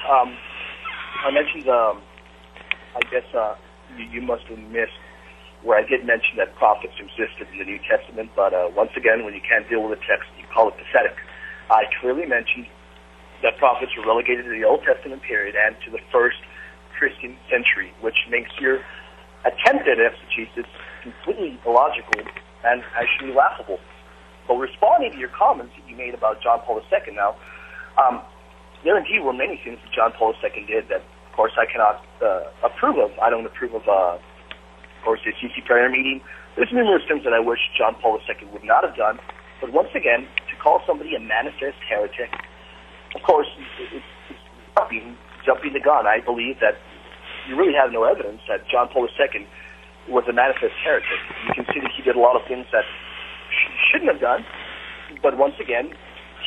I mentioned, I guess you must have missed where I did mention that prophets existed in the New Testament, but once again, when you can't deal with a text, you call it pathetic. I clearly mentioned that prophets were relegated to the Old Testament period and to the first Christian century, which makes your attempt at exegesis completely illogical and actually laughable. But responding to your comments that you made about John Paul II now, there indeed were many things that John Paul II did that, of course, I cannot approve of. I don't approve of course, the CC prayer meeting. There's numerous things that I wish John Paul II would not have done. But once again, to call somebody a manifest heretic, of course, it's jumping the gun. I believe that you really have no evidence that John Paul II was a manifest heretic. You can see that he did a lot of things that he shouldn't have done. But once again,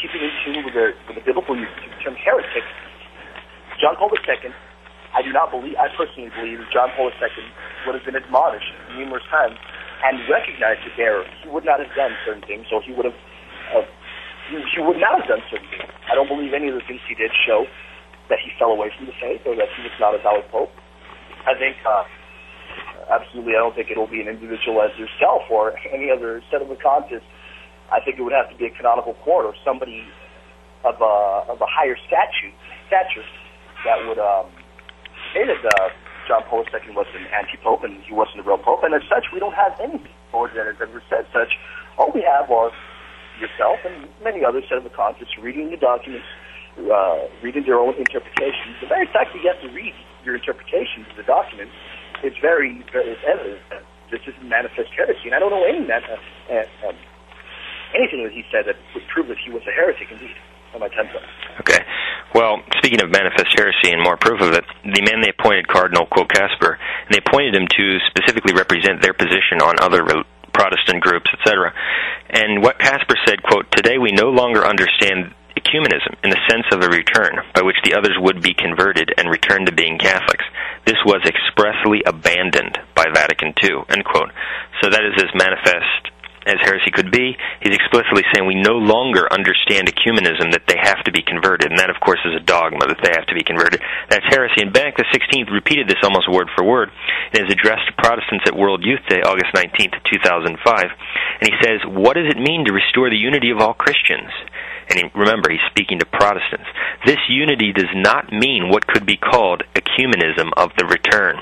keeping in tune with the biblical use of the term heretic, John Paul II, I personally believe that John Paul II would have been admonished numerous times and recognized his error. He would not have done certain things, or he would not have done certain things. I don't believe any of the things he did show that he fell away from the faith or that he was not a valid pope. I think, absolutely, I don't think it will be an individual as yourself or any other Sedevacantists. I think it would have to be a canonical court or somebody of a higher stature that would say that John Paul II was an anti-pope and he wasn't a real pope, and as such, we don't have any board that has ever said such. All we have are yourself and many other Sedevacantists reading the documents, reading their own interpretations. The very fact that you have to read your interpretations of the documents is very, very evident that this is manifest heresy, and I don't know anything that he said that would prove that he was a heretic indeed. On my 10th. Okay. Well, speaking of manifest heresy and more proof of it, the man they appointed, Cardinal Casper, and they appointed him to specifically represent their position on other Protestant groups, etc. And what Casper said, quote, "Today we no longer understand ecumenism in the sense of a return by which the others would be converted and return to being Catholics. This was expressly abandoned by Vatican II," end quote. So that is as manifest as heresy could be. He's explicitly saying we no longer understand ecumenism, that they have to be converted, and that, of course, is a dogma, that they have to be converted. That's heresy, and Benedict XVI repeated this almost word for word in his address to Protestants at World Youth Day, August 19th, 2005, and he says, "What does it mean to restore the unity of all Christians?" And remember, he's speaking to Protestants. "This unity does not mean what could be called ecumenism of the return.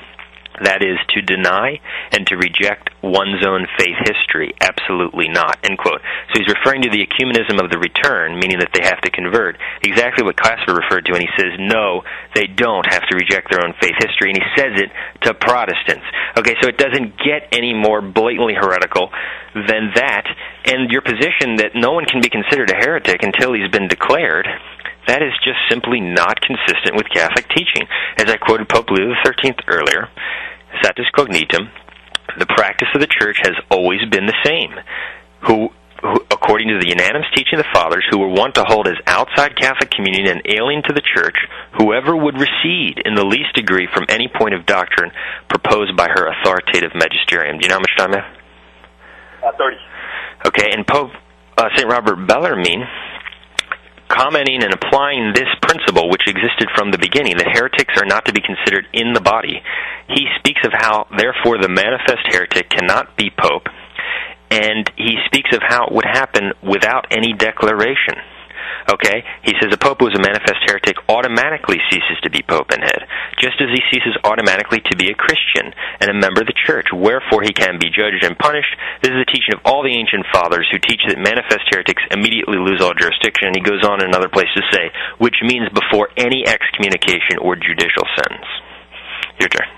That is, to deny and to reject one's own faith history. Absolutely not," end quote. So he's referring to the ecumenism of the return, meaning that they have to convert. Exactly what Casper referred to when he says, no, they don't have to reject their own faith history, and he says it to Protestants. Okay, so it doesn't get any more blatantly heretical than that, and your position that no one can be considered a heretic until he's been declared, that is just simply not consistent with Catholic teaching. As I quoted Pope Leo XIII earlier, "Satis cognitum, the practice of the Church has always been the same, who according to the unanimous teaching of the Fathers, who were wont to hold as outside Catholic communion and alien to the Church, whoever would recede in the least degree from any point of doctrine proposed by her authoritative magisterium." Do you know how much time I have? 30. Okay, and Pope St. Robert Bellarmine, commenting and applying this principle, which existed from the beginning, that heretics are not to be considered in the body, he speaks of how, therefore, the manifest heretic cannot be pope, and he speaks of how it would happen without any declaration. Okay? He says a pope who is a manifest heretic automatically ceases to be pope and head, just as he ceases automatically to be a Christian and a member of the Church, wherefore he can be judged and punished. This is the teaching of all the ancient fathers who teach that manifest heretics immediately lose all jurisdiction, and he goes on in another place to say, which means before any excommunication or judicial sentence. Your turn.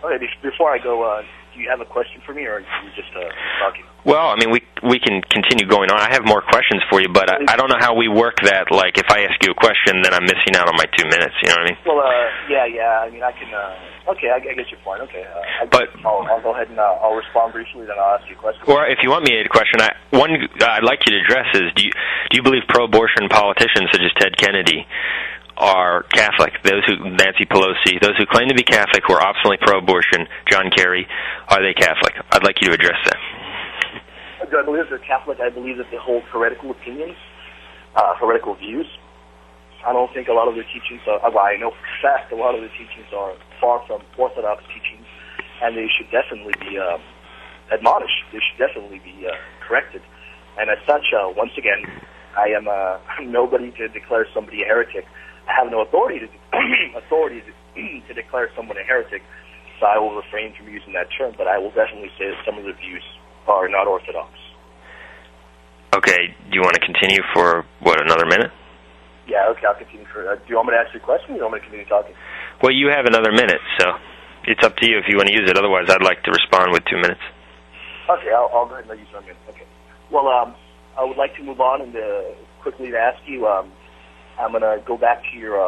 Okay, before I go, do you have a question for me, or are you just talking? Well, I mean, we can continue going on. I have more questions for you, but I don't know how we work that. Like, if I ask you a question, then I'm missing out on my 2 minutes. You know what I mean? Well, yeah. I mean, I can. Okay, I get your point. Okay, but I'll go ahead and I'll respond briefly, then I'll ask you a question. Or if you want me to ask a question, one I'd like you to address is: do you believe pro-abortion politicians such as Ted Kennedy are Catholic? Those who, Nancy Pelosi, those who claim to be Catholic, who are obstinately pro-abortion, John Kerry, are they Catholic? I'd like you to address that. Do I believe they're Catholic? I believe that they hold heretical opinions, heretical views. I don't think a lot of the teachings are, well, I know for a fact a lot of the teachings are far from Orthodox teachings, and they should definitely be admonished. They should definitely be corrected. And as such, once again, I am nobody to declare somebody a heretic. I have no authority to declare someone a heretic, so I will refrain from using that term, but I will definitely say that some of the views are not orthodox. Okay, do you want to continue for, another minute? Yeah, okay, I'll continue for... do you want me to ask you a question, or do you want me to continue talking? Well, you have another minute, so it's up to you if you want to use it. Otherwise, I'd like to respond with 2 minutes. Okay, I'll go ahead and let you use 1 minute. Okay. Well, I would like to move on and quickly to ask you, I'm going to go back to your,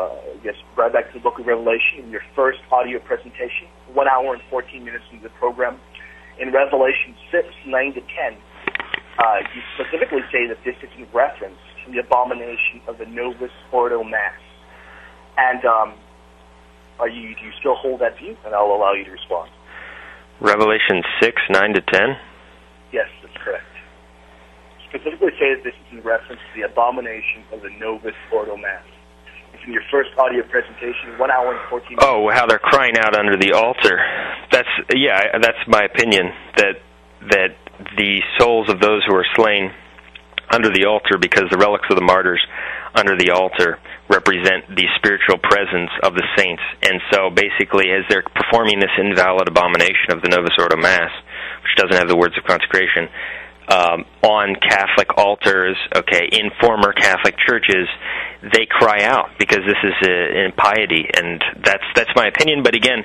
right back to the book of Revelation in your first audio presentation, 1 hour and 14 minutes into the program. In Revelation 6, 9 to 10, you specifically say that this is in reference to the abomination of the Novus Ordo Mass. And do you still hold that view? And I'll allow you to respond. Revelation 6, 9 to 10? Yes, that's correct. Specifically say that this is in reference to the abomination of the Novus Ordo Mass. It's in your first audio presentation, 1 hour and 14 minutes. Oh, how they're crying out under the altar. That's my opinion, that the souls of those who are slain under the altar, because the relics of the martyrs under the altar represent the spiritual presence of the saints. And so basically, as they're performing this invalid abomination of the Novus Ordo Mass, which doesn't have the words of consecration, on Catholic altars, in former Catholic churches, they cry out because this is impiety, and that's my opinion. But again,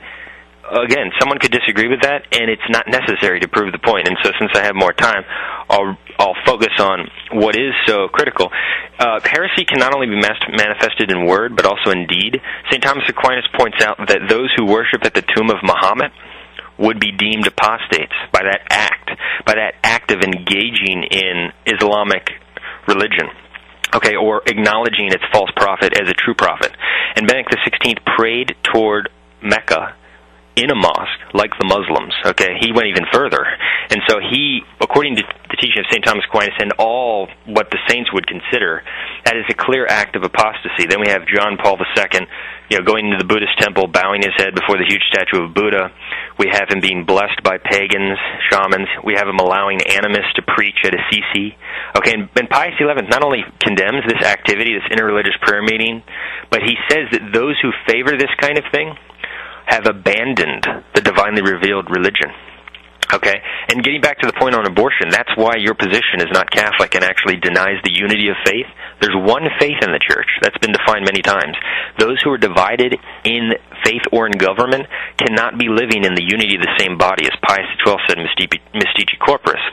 someone could disagree with that, and it's not necessary to prove the point. And so, since I have more time, I'll focus on what is so critical. Heresy can not only be manifested in word, but also in deed. St. Thomas Aquinas points out that those who worship at the tomb of Muhammad would be deemed apostates by that act of engaging in Islamic religion, or acknowledging its false prophet as a true prophet. And Benedict XVI prayed toward Mecca in a mosque, like the Muslims. He went even further. And so he, according to the teaching of St. Thomas Aquinas and all what the saints would consider, that is a clear act of apostasy. Then we have John Paul II, going into the Buddhist temple, bowing his head before the huge statue of Buddha. We have him being blessed by pagans, shamans. We have him allowing animists to preach at Assisi. And Pius XI not only condemns this activity, this interreligious prayer meeting, but he says that those who favor this kind of thing have abandoned the divinely revealed religion. And getting back to the point on abortion, that's why your position is not Catholic and actually denies the unity of faith. There's one faith in the Church. That's been defined many times. Those who are divided in faith or in government cannot be living in the unity of the same body, as Pius XII said, Mystici Corporis.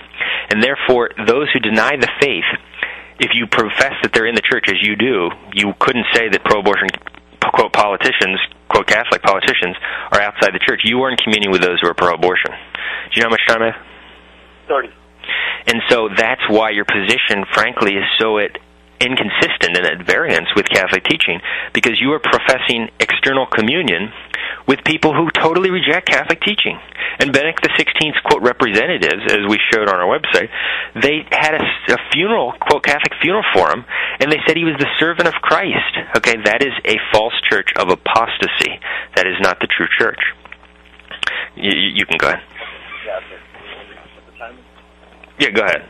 And therefore, those who deny the faith, if you profess that they're in the Church, as you do, you couldn't say that pro-abortion, quote, politicians, quote, Catholic politicians, are outside the Church. You are in communion with those who are pro-abortion. Do you know how much time I have? 30. And so that's why your position, frankly, is so inconsistent and at variance with Catholic teaching, because you are professing external communion with people who totally reject Catholic teaching. And Benedict XVI's, quote, representatives, as we showed on our website, they had a funeral, quote, Catholic funeral for him, and they said he was the servant of Christ. That is a false church of apostasy. That is not the true church. You can go ahead. Yeah, Yeah, go ahead.